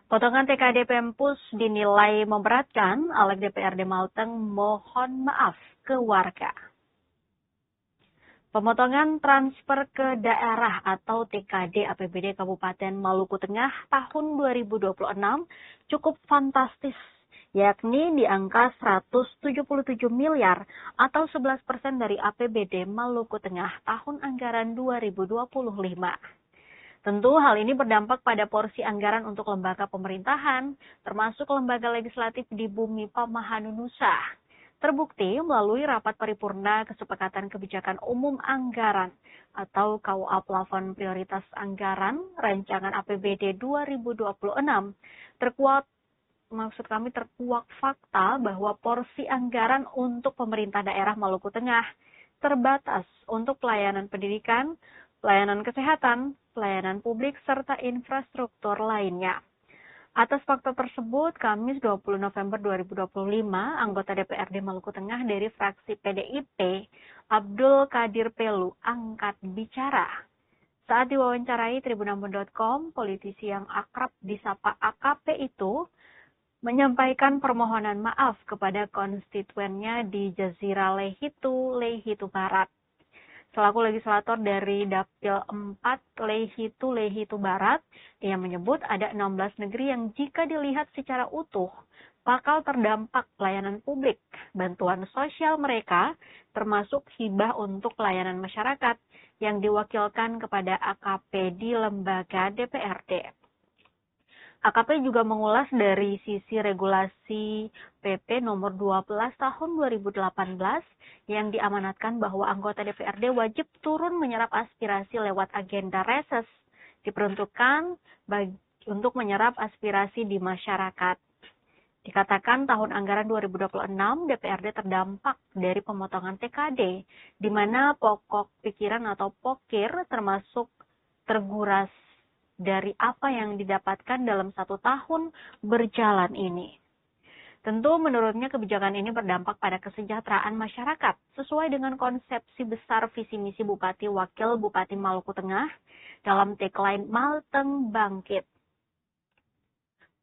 Potongan TKD Pempus dinilai memberatkan, Alek DPRD Malteng mohon maaf ke warga. Pemotongan transfer ke daerah atau TKD APBD Kabupaten Maluku Tengah tahun 2026 cukup fantastis, yakni di angka 177 miliar atau 11% dari APBD Maluku Tengah tahun anggaran 2025. Tentu hal ini berdampak pada porsi anggaran untuk lembaga pemerintahan, termasuk lembaga legislatif di Bumi Pamahanu Nusa. Terbukti melalui rapat paripurna kesepakatan kebijakan umum anggaran atau KUA plafon prioritas anggaran rancangan APBD 2026 terkuak fakta bahwa porsi anggaran untuk pemerintah daerah Maluku Tengah terbatas untuk pelayanan pendidikan, pelayanan kesehatan, pelayanan publik, serta infrastruktur lainnya. Atas fakta tersebut, Kamis 20 November 2025, anggota DPRD Maluku Tengah dari fraksi PDIP, Abdul Qadir Pelu, angkat bicara. Saat diwawancarai Tribunambon.com, politisi yang akrab disapa AKP itu menyampaikan permohonan maaf kepada konstituennya di Jazirah Lehitu Barat. Selaku legislator dari Dapil 4 Lehitu Barat, ia menyebut ada 16 negeri yang jika dilihat secara utuh bakal terdampak pelayanan publik, bantuan sosial mereka, termasuk hibah untuk pelayanan masyarakat yang diwakilkan kepada AKP di lembaga DPRD. AKP juga mengulas dari sisi regulasi PP nomor 12 tahun 2018 yang diamanatkan bahwa anggota DPRD wajib turun menyerap aspirasi lewat agenda reses diperuntukkan untuk menyerap aspirasi di masyarakat. Dikatakan tahun anggaran 2026 DPRD terdampak dari pemotongan TKD, di mana pokok pikiran atau pokir termasuk terguras dari apa yang didapatkan dalam 1 tahun berjalan ini. Tentu menurutnya kebijakan ini berdampak pada kesejahteraan masyarakat sesuai dengan konsepsi besar visi misi Bupati Wakil Bupati Maluku Tengah dalam tagline Malteng Bangkit.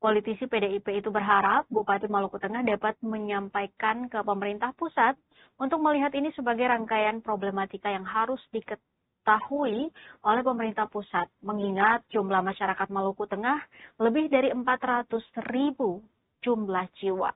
Politisi PDIP itu berharap Bupati Maluku Tengah dapat menyampaikan ke pemerintah pusat untuk melihat ini sebagai rangkaian problematika yang harus diketahui oleh pemerintah pusat, mengingat jumlah masyarakat Maluku Tengah lebih dari 400.000 jumlah jiwa.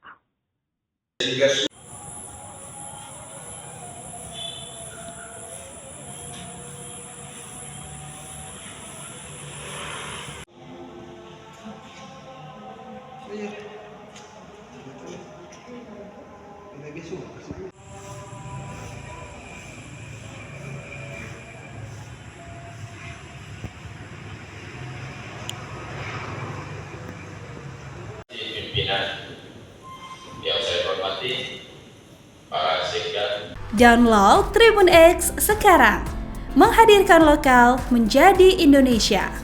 Pimpinan yang saya hormati, para sekda. Download Tribun X sekarang, menghadirkan lokal menjadi Indonesia.